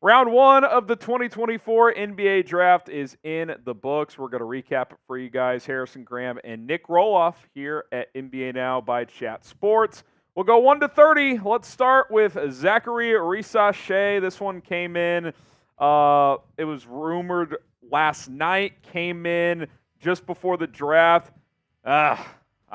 Round one of the 2024 NBA Draft is in the books. We're going to recap it for you guys. Harrison Graham and Nick Rohloff here at NBA Now by Chat Sports. We'll go 1 to 30. Let's start with Zaccharie Risacher. This one came in. It was rumored last night. Came in just before the draft.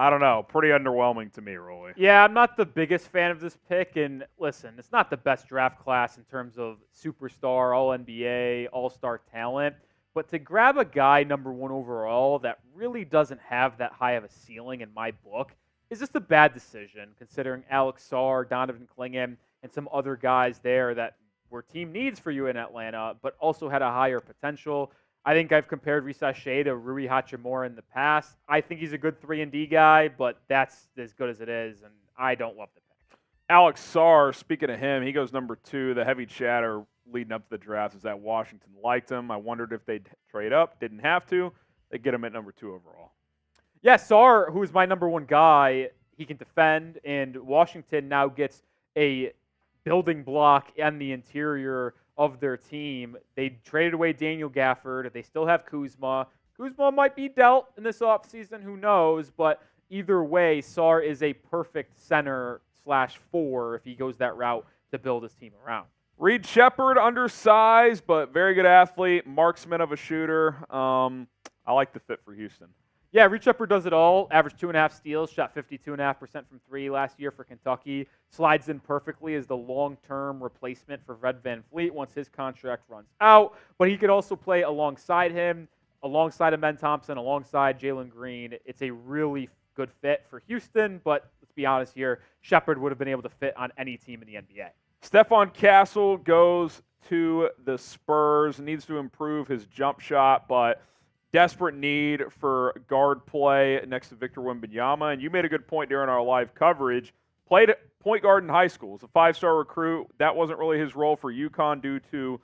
I don't know. Pretty underwhelming to me, Rolly. Yeah, I'm not the biggest fan of this pick. And listen, it's not the best draft class in terms of superstar, all-NBA, all-star talent. But to grab a guy number one overall that really doesn't have that high of a ceiling in my book is just a bad decision, considering Alex Sarr, Donovan Dillingham, and some other guys there that were team needs for you in Atlanta, but also had a higher potential. I think I've compared Risacher to Rui Hachimura in the past. I think he's a good 3-and-D guy, but that's as good as it is, and I don't love the pick. Alex Sarr, speaking of him, he goes number 2. The heavy chatter leading up to the draft is that Washington liked him. I wondered if they'd trade up. Didn't have to. They get him at number 2 overall. Yeah, Sarr, who is my number one guy, he can defend, and Washington now gets a building block in the interior of their team. They traded away Daniel Gafford. They still have Kuzma. Kuzma might be dealt in this offseason, who knows, but either way, Sarr is a perfect center/4 if he goes that route to build his team around. Reed Sheppard, undersized, but very good athlete, marksman of a shooter. I like the fit for Houston. Yeah, Reed Sheppard does it all. Averaged 2.5 steals, shot 52.5% from 3 last year for Kentucky. Slides in perfectly as the long-term replacement for Fred VanVleet once his contract runs out. But he could also play alongside him, alongside Amen Thompson, alongside Jalen Green. It's a really good fit for Houston, but let's be honest here, Sheppard would have been able to fit on any team in the NBA. Stephon Castle goes to the Spurs, needs to improve his jump shot, but desperate need for guard play next to Victor Wembanyama. And you made a good point during our live coverage. Played point guard in high school. He's a 5-star recruit. That wasn't really his role for UConn due to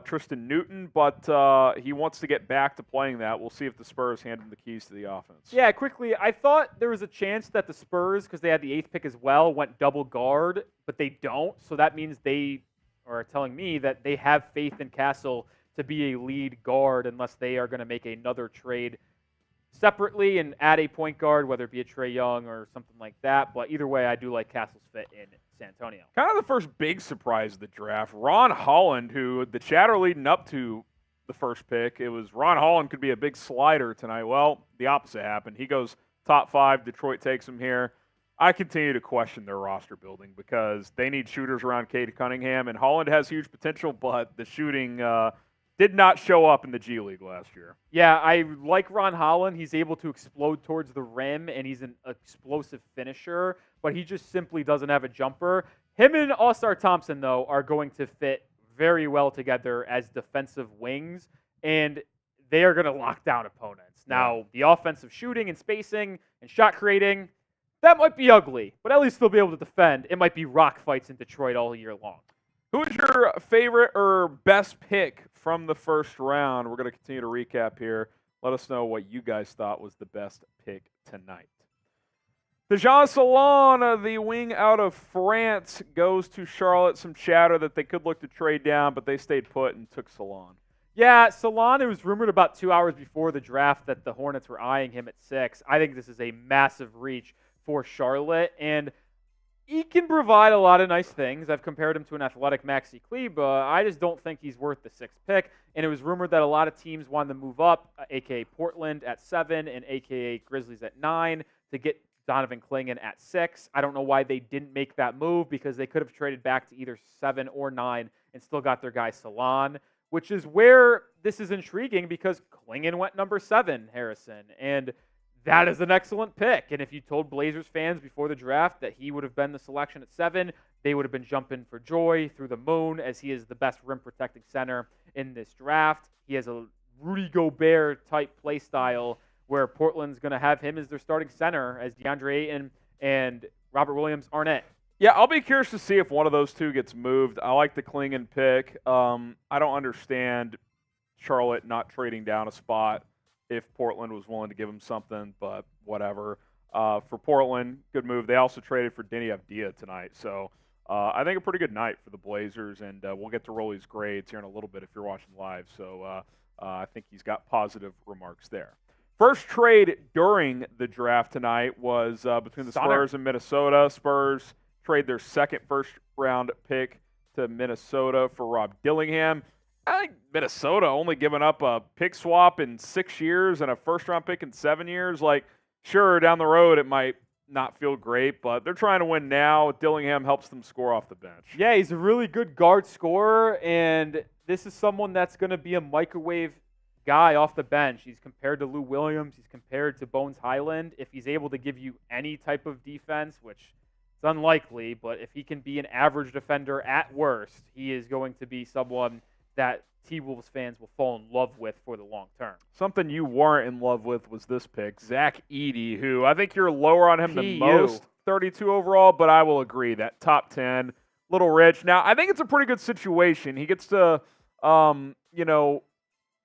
Tristan Newton, but he wants to get back to playing that. We'll see if the Spurs hand him the keys to the offense. Yeah, quickly, I thought there was a chance that the Spurs, because they had the 8th pick as well, went double guard, but they don't. So that means they are telling me that they have faith in Castle to be a lead guard unless they are going to make another trade separately and add a point guard, whether it be a Trae Young or something like that. But either way, I do like Castle's fit in San Antonio. Kind of the first big surprise of the draft, Ron Holland, who the chatter leading up to the first pick, it was Ron Holland could be a big slider tonight. Well, the opposite happened. He goes top 5. Detroit takes him here. I continue to question their roster building because they need shooters around Cade Cunningham, and Holland has huge potential, but the shooting did not show up in the G League last year. Yeah, I like Ron Holland. He's able to explode towards the rim, and he's an explosive finisher, but he just simply doesn't have a jumper. Him and All-Star Thompson, though, are going to fit very well together as defensive wings, and they are going to lock down opponents. Now, the offensive shooting and spacing and shot creating, that might be ugly, but at least they'll be able to defend. It might be rock fights in Detroit all year long. Who is your favorite or best pick from the first round? We're going to continue to recap here. Let us know what you guys thought was the best pick tonight. Dejan Salon, the wing out of France, goes to Charlotte. Some chatter that they could look to trade down, but they stayed put and took Salon. Yeah, Salon, it was rumored about 2 hours before the draft that the Hornets were eyeing him at 6. I think this is a massive reach for Charlotte, and he can provide a lot of nice things. I've compared him to an athletic Maxi Kleber. I just don't think he's worth the 6th pick. And it was rumored that a lot of teams wanted to move up, a.k.a. Portland at 7 and a.k.a. Grizzlies at 9, to get Donovan Clingan at 6. I don't know why they didn't make that move because they could have traded back to either 7 or 9 and still got their guy Salon, which is where this is intriguing because Clingan went number 7, Harrison. And that is an excellent pick. And if you told Blazers fans before the draft that he would have been the selection at 7, they would have been jumping for joy through the moon as he is the best rim-protecting center in this draft. He has a Rudy Gobert-type play style where Portland's going to have him as their starting center as DeAndre Ayton and Robert Williams aren't it. Yeah, I'll be curious to see if one of those two gets moved. I like the Clingan pick. I don't understand Charlotte not trading down a spot if Portland was willing to give him something, but whatever. for Portland. Good move. They also traded for Denny Avdia tonight. So I think a pretty good night for the Blazers, and we'll get to Rolly's grades here in a little bit if you're watching live. So I think he's got positive remarks there. First trade during the draft tonight was between the Spurs and Minnesota. Spurs trade their second first-round pick to Minnesota for Rob Dillingham. I think Minnesota only giving up a pick swap in 6 years and a first-round pick in 7 years. Like, sure, down the road it might not feel great, but they're trying to win now. Dillingham helps them score off the bench. Yeah, he's a really good guard scorer, and this is someone that's going to be a microwave guy off the bench. He's compared to Lou Williams. He's compared to Bones Highland. If he's able to give you any type of defense, which is unlikely, but if he can be an average defender at worst, he is going to be someone that T-Wolves fans will fall in love with for the long term. Something you weren't in love with was this pick, Zach Edey, who I think you're lower on him than most, 32 overall, but I will agree that top 10, little rich. Now, I think it's a pretty good situation. He gets to,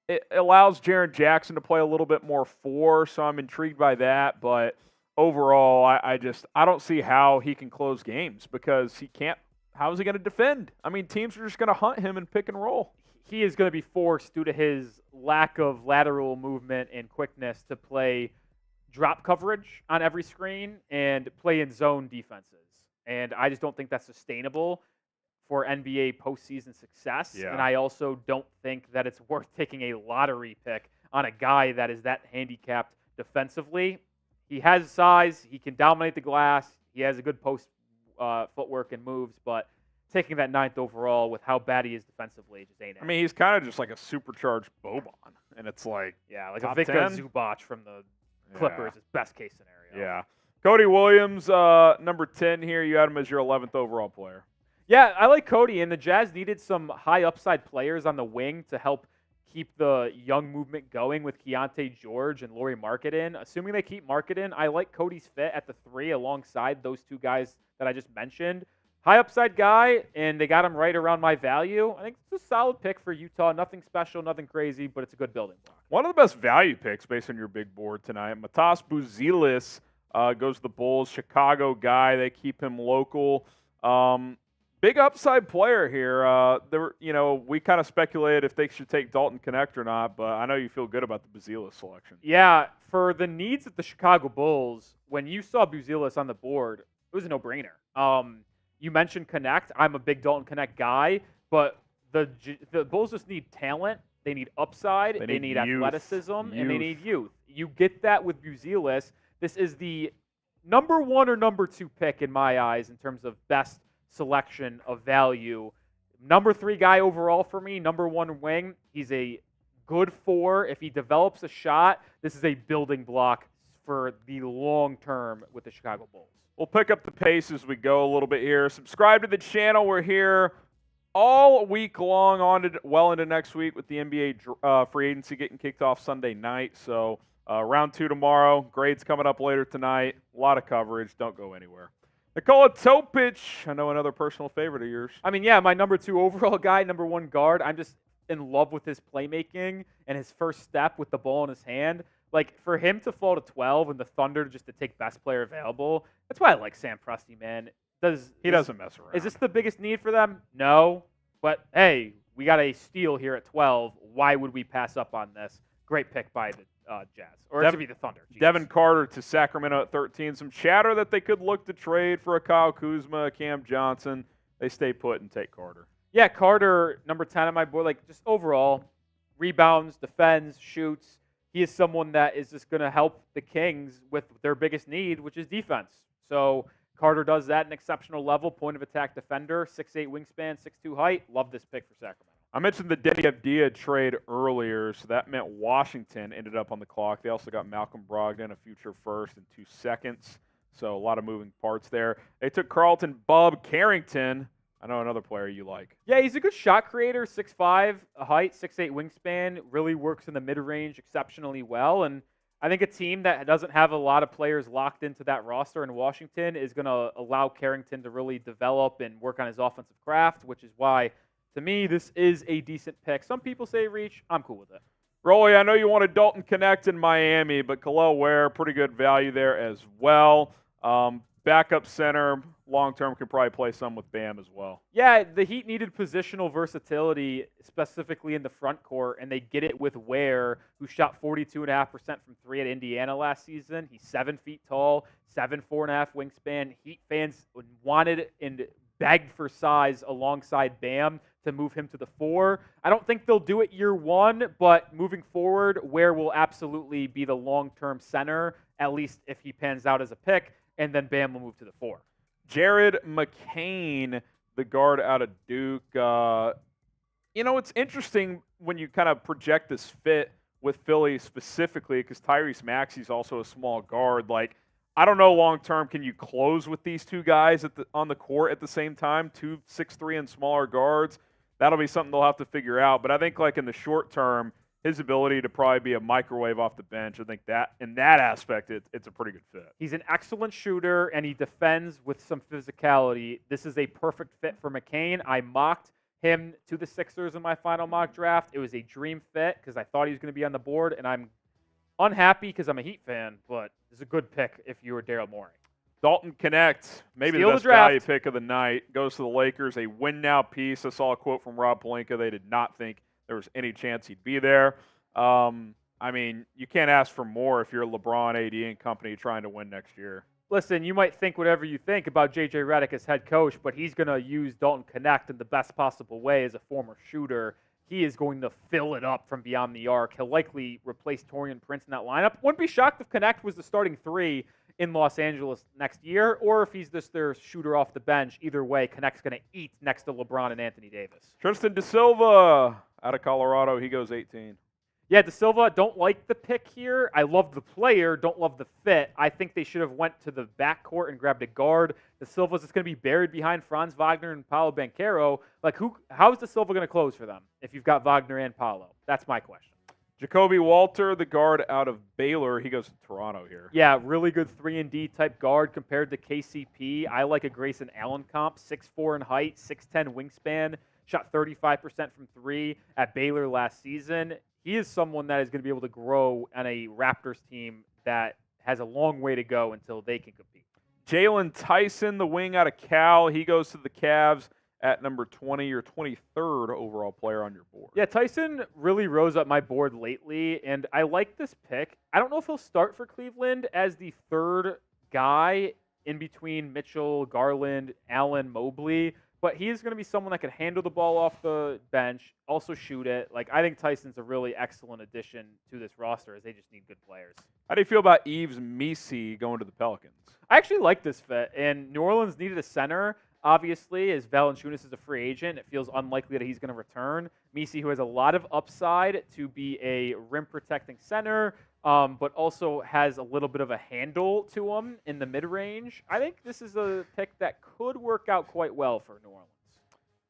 it allows Jaren Jackson to play a little bit more 4, so I'm intrigued by that. But overall, I don't see how he can close games because he can't. How is he going to defend? I mean, teams are just going to hunt him and pick and roll. He is going to be forced due to his lack of lateral movement and quickness to play drop coverage on every screen and play in zone defenses. And I just don't think that's sustainable for NBA postseason success. Yeah. And I also don't think that it's worth taking a lottery pick on a guy that is that handicapped defensively. He has size. He can dominate the glass. He has a good post footwork and moves, but taking that 9th overall with how bad he is defensively just ain't it. I mean, he's kind of just like a supercharged Boban, and it's like like a Victor Zubac from the Clippers is best case scenario. Yeah. Cody Williams, number 10 here. You had him as your 11th overall player. Yeah, I like Cody, and the Jazz needed some high upside players on the wing to help keep the young movement going with Keontae George and Lauri Markkanen. Assuming they keep Markkanen, I like Cody's fit at the 3 alongside those two guys that I just mentioned. High upside guy, and they got him right around my value. I think it's a solid pick for Utah. Nothing special, nothing crazy, but it's a good building block. One of the best value picks based on your big board tonight. Matas Buzelis goes to the Bulls. Chicago guy. They keep him local. Big upside player here. We kind of speculated if they should take Dalton Knecht or not, but I know you feel good about the Buzelis selection. Yeah, for the needs of the Chicago Bulls, when you saw Buzelis on the board, it was a no-brainer. You mentioned Knecht. I'm a big Dalton Knecht guy, but the Bulls just need talent. They need upside. They need athleticism, and they need youth. You get that with Buzelis. This is the number 1 or number 2 pick in my eyes in terms of best selection of value. Number 3 guy overall for me, number 1 wing. He's a good 4. If he develops a shot, this is a building block for the long term with the Chicago Bulls. We'll pick up the pace as we go a little bit here. Subscribe to the channel. We're here all week long, well into next week with the NBA free agency getting kicked off Sunday night. So round 2 tomorrow. Grades coming up later tonight. A lot of coverage. Don't go anywhere. Nikola Topic, I know another personal favorite of yours. I mean, yeah, my number 2 overall guy, number 1 guard. I'm just in love with his playmaking and his first step with the ball in his hand. Like, for him to fall to 12 and the Thunder just to take best player available, that's why I like Sam Presti, man. He doesn't mess around. Is this the biggest need for them? No. But, hey, we got a steal here at 12. Why would we pass up on this? Great pick by the Jazz. Or it should be the Thunder. Jesus. Devin Carter to Sacramento at 13. Some chatter that they could look to trade for a Kyle Kuzma, a Cam Johnson. They stay put and take Carter. Yeah, Carter, number 10 on my board. Like, just overall, rebounds, defends, shoots. He is someone that is just going to help the Kings with their biggest need, which is defense. So Carter does that at an exceptional level. Point of attack defender, 6'8 wingspan, 6'2 height. Love this pick for Sacramento. I mentioned the Denny Avdia trade earlier, so that meant Washington ended up on the clock. They also got Malcolm Brogdon, a future first, and 2 seconds. So a lot of moving parts there. They took Carlton Bub Carrington. I know another player you like. Yeah, he's a good shot creator, 6'5", a height, 6'8 wingspan, really works in the mid-range exceptionally well. And I think a team that doesn't have a lot of players locked into that roster in Washington is going to allow Carrington to really develop and work on his offensive craft, which is why, to me, this is a decent pick. Some people say reach. I'm cool with it. Rolly, I know you wanted Dalton Knecht in Miami, but Khalil Ware, pretty good value there as well. Backup center, long-term, could probably play some with Bam as well. Yeah, the Heat needed positional versatility, specifically in the front court, and they get it with Ware, who shot 42.5% from three at Indiana last season. He's 7 feet tall, 7'4.5" wingspan. Heat fans wanted and begged for size alongside Bam to move him to the 4. I don't think they'll do it year one, but moving forward, Ware will absolutely be the long-term center, at least if he pans out as a pick, and then Bam will move to the 4. Jared McCain, the guard out of Duke. It's interesting when you kind of project this fit with Philly specifically because Tyrese Maxey's also a small guard. Like, I don't know long-term, can you close with these two guys on the court at the same time, 2 6'3" and smaller guards? That'll be something they'll have to figure out. But I think, like, in the short term, his ability to probably be a microwave off the bench, I think that in that aspect, it's a pretty good fit. He's an excellent shooter, and he defends with some physicality. This is a perfect fit for McCain. I mocked him to the Sixers in my final mock draft. It was a dream fit because I thought he was going to be on the board, and I'm unhappy because I'm a Heat fan, but it's a good pick if you were Daryl Morey. Dalton Knecht, maybe the best value pick of the night, goes to the Lakers, a win-now piece. I saw a quote from Rob Pelinka. They did not think there was any chance he'd be there. I mean, you can't ask for more if you're LeBron, AD, and company trying to win next year. Listen, you might think whatever you think about J.J. Redick as head coach, but he's going to use Dalton Knecht in the best possible way as a former shooter. He is going to fill it up from beyond the arc. He'll likely replace Taurean Prince in that lineup. Wouldn't be shocked if Knecht was the starting 3 in Los Angeles next year, or if he's just their shooter off the bench. Either way, Knecht's going to eat next to LeBron and Anthony Davis. Tristan Da Silva out of Colorado. He goes 18. Yeah, Da Silva, don't like the pick here. I love the player, don't love the fit. I think they should have went to the backcourt and grabbed a guard. Da Silva's just going to be buried behind Franz Wagner and Paolo Banchero. Like, how is Da Silva going to close for them if you've got Wagner and Paolo? That's my question. Jacoby Walter, the guard out of Baylor. He goes to Toronto here. Yeah, really good 3-and-D type guard compared to KCP. I like a Grayson Allen comp, 6'4" in height, 6'10" wingspan, shot 35% from 3 at Baylor last season. He is someone that is going to be able to grow on a Raptors team that has a long way to go until they can compete. Jalen Tyson, the wing out of Cal. He goes to the Cavs at number 20 or 23rd overall player on your board. Yeah, Tyson really rose up my board lately, and I like this pick. I don't know if he'll start for Cleveland as the third guy in between Mitchell, Garland, Allen, Mobley, but he is going to be someone that can handle the ball off the bench, also shoot it. Like, I think Tyson's a really excellent addition to this roster as they just need good players. How do you feel about Yves Missi going to the Pelicans? I actually like this fit, and New Orleans needed a center. Obviously, as Valanciunas is a free agent, it feels unlikely that he's going to return. Missi, who has a lot of upside to be a rim-protecting center, but also has a little bit of a handle to him in the mid-range. I think this is a pick that could work out quite well for New Orleans.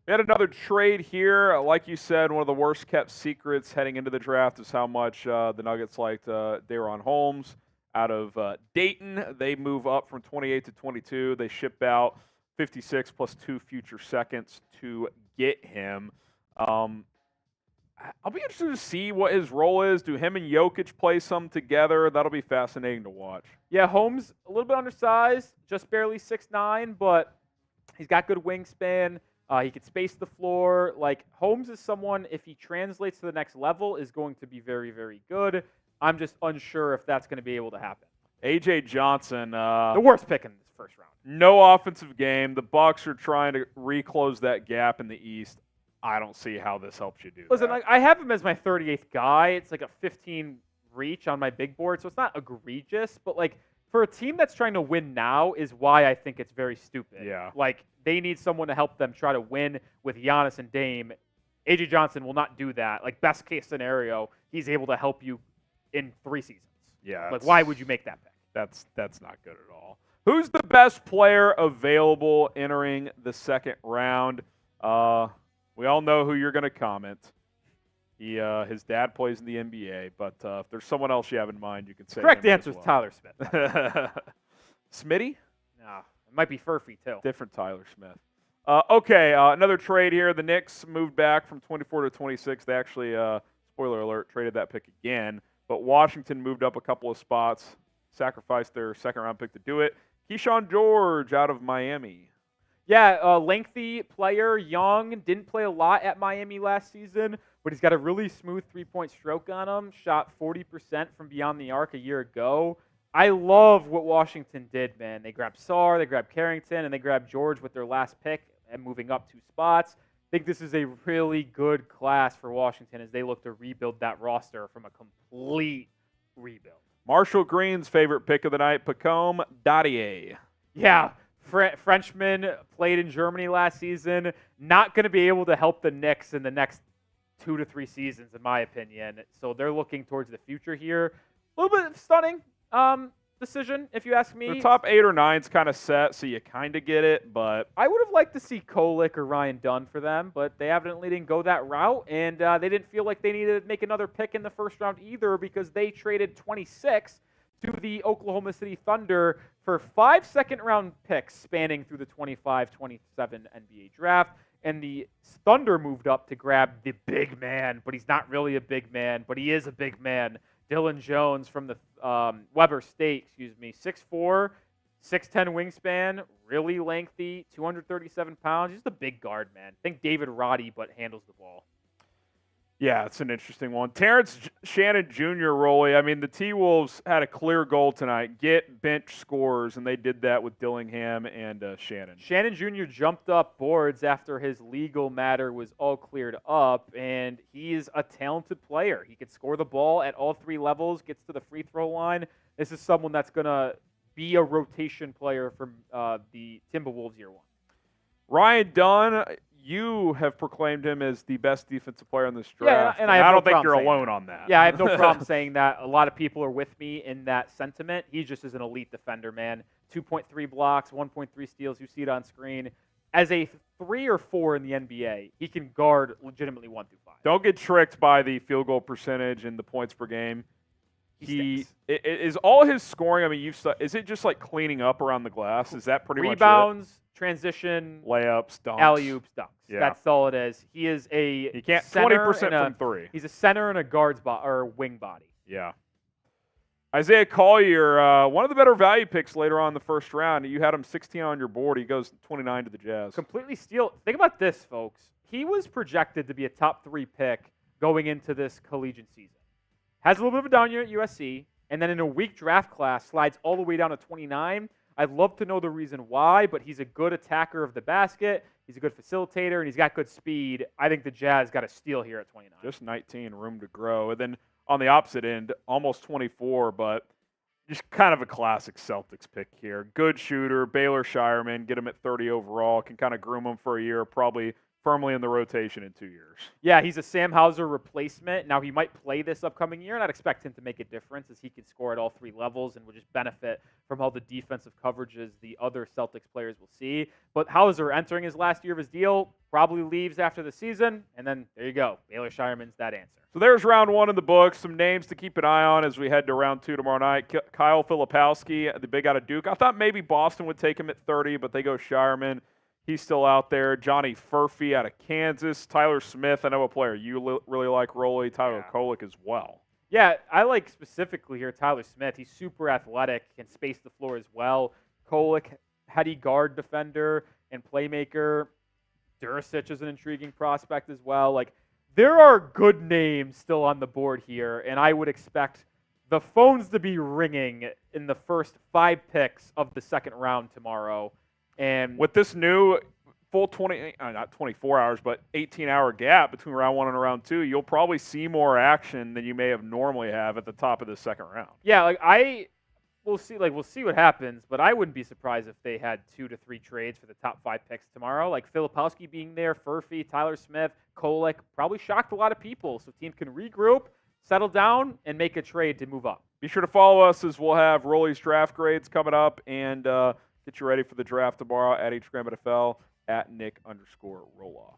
We had another trade here. Like you said, one of the worst-kept secrets heading into the draft is how much the Nuggets liked Ron Holmes out of Dayton. They move up from 28 to 22. They ship out 56 plus 2 future seconds to get him. I'll be interested to see what his role is. Do him and Jokic play some together? That'll be fascinating to watch. Yeah, Holmes, a little bit undersized, just barely 6'9", but he's got good wingspan. He can space the floor. Like, Holmes is someone, if he translates to the next level, is going to be very, very good. I'm just unsure if that's going to be able to happen. A.J. Johnson. The worst pick in this first round. No offensive game. The Bucks are trying to reclose that gap in the East. I don't see how this helps you do Listen, that. I have him as my 38th guy. It's like a 15 reach on my big board, so it's not egregious. But, like, for a team that's trying to win now is why I think it's very stupid. Yeah. Like, they need someone to help them try to win with Giannis and Dame. A.J. Johnson will not do that. Like, best case scenario, he's able to help you in 3 seasons. Yeah. Like, why would you make that pick? That's not good at all. Who's the best player available entering the second round? We all know who you're going to comment. His dad plays in the NBA, but if there's someone else you have in mind, you can say. Correct him answer as is well. Tyler Smith. Smitty? No, it might be Furphy too. Different Tyler Smith. Okay, another trade here. The Knicks moved back from 24 to 26. They actually spoiler alert, traded that pick again. But Washington moved up a couple of spots, sacrificed their second-round pick to do it. Keyshawn George out of Miami. Yeah, a lengthy player, young, didn't play a lot at Miami last season, but he's got a really smooth three-point stroke on him, shot 40% from beyond the arc a year ago. I love what Washington did, man. They grabbed Sarr, they grabbed Carrington, and they grabbed George with their last pick and moving up 2 spots. I think this is a really good class for Washington as they look to rebuild that roster from a complete rebuild. Marshall Green's favorite pick of the night, Pacome Dadier. Yeah, Frenchman, played in Germany last season. Not going to be able to help the Knicks in the next 2 to 3 seasons, in my opinion. So they're looking towards the future here. A little bit stunning decision, if you ask me. The top 8 or 9's kind of set, so you kind of get it, but I would have liked to see Kolek or Ryan Dunn for them, but they evidently didn't go that route, and they didn't feel like they needed to make another pick in the first round either because they traded 26 to the Oklahoma City Thunder for 5 second-round picks spanning through the 25-27 NBA draft, and the Thunder moved up to grab the big man, but he's not really a big man, but he is a big man, Dylan Jones from the Weber State, 6'4", 6'10" wingspan, really lengthy, 237 pounds. He's just a big guard, man. Think David Roddy, but handles the ball. yeah, it's an interesting one. Terrence Shannon Jr., Rolly. I mean, the T-Wolves had a clear goal tonight, get bench scores, and they did that with Dillingham and Shannon. Shannon Jr. jumped up boards after his legal matter was all cleared up, and he's a talented player. He could score the ball at all 3 levels, gets to the free throw line. This is someone that's going to be a rotation player from the Timberwolves year 1. Ryan Dunn, you have proclaimed him as the best defensive player in this draft. Yeah, and I don't think you're alone that. on that. Yeah, I have no problem saying that. A lot of people are with me in that sentiment. He just is an elite defender, man. 2.3 blocks, 1.3 steals. You see it on screen. As a 3 or 4 in the NBA, he can guard legitimately 1 through 5. Don't get tricked by the field goal percentage and the points per game. He is all his scoring. I mean, is it just like cleaning up around the glass? Is that pretty rebounds, transition, layups, dunks, alley-oops, dunks? Yeah. That's all it is. He is a he can't 20% from 3. He's a center and a guard's or wing body. Yeah. Isaiah Collier, one of the better value picks later on in the first round. You had him 16 on your board. He goes 29 to the Jazz. Completely steal. Think about this, folks. He was projected to be a top 3 pick going into this collegiate season. Has a little bit of a down year at USC, and then in a weak draft class slides all the way down to 29. I'd love to know the reason why, but he's a good attacker of the basket. He's a good facilitator, and he's got good speed. I think the Jazz got a steal here at 29. Just 19, room to grow. And then on the opposite end, almost 24, but just kind of a classic Celtics pick here. Good shooter, Baylor Shireman, get him at 30 overall, can kind of groom him for a year, probably firmly in the rotation in 2 years. Yeah, he's a Sam Hauser replacement. Now, he might play this upcoming year, and I'd expect him to make a difference as he can score at all 3 levels and will just benefit from all the defensive coverages the other Celtics players will see. But Hauser, entering his last year of his deal, probably leaves after the season, and then there you go. Baylor Shireman's that answer. So there's round 1 in the books. Some names to keep an eye on as we head to round 2 tomorrow night. Kyle Filipowski, the big out of Duke. I thought maybe Boston would take him at 30, but they go Shireman. He's still out there. Johnny Furphy out of Kansas. Tyler Smith, I know a player you really like, Rolly. Tyler Kolek as well. Yeah, I like specifically here Tyler Smith. He's super athletic, can space the floor as well. Kolek, heady guard defender and playmaker. Durasic is an intriguing prospect as well. Like, there are good names still on the board here, and I would expect the phones to be ringing in the first 5 picks of the second round tomorrow. And with this new full not 24 hours, but 18-hour gap between round 1 and round 2, you'll probably see more action than you may have normally have at the top of the second round. Yeah, we'll see what happens, but I wouldn't be surprised if they had 2 to 3 trades for the top 5 picks tomorrow. Like Filipowski being there, Furphy, Tyler Smith, Kolek, probably shocked a lot of people. So teams can regroup, settle down, and make a trade to move up. Be sure to follow us as we'll have Rolly's draft grades coming up and get you ready for the draft tomorrow at HGramFL at Nick_Rohloff.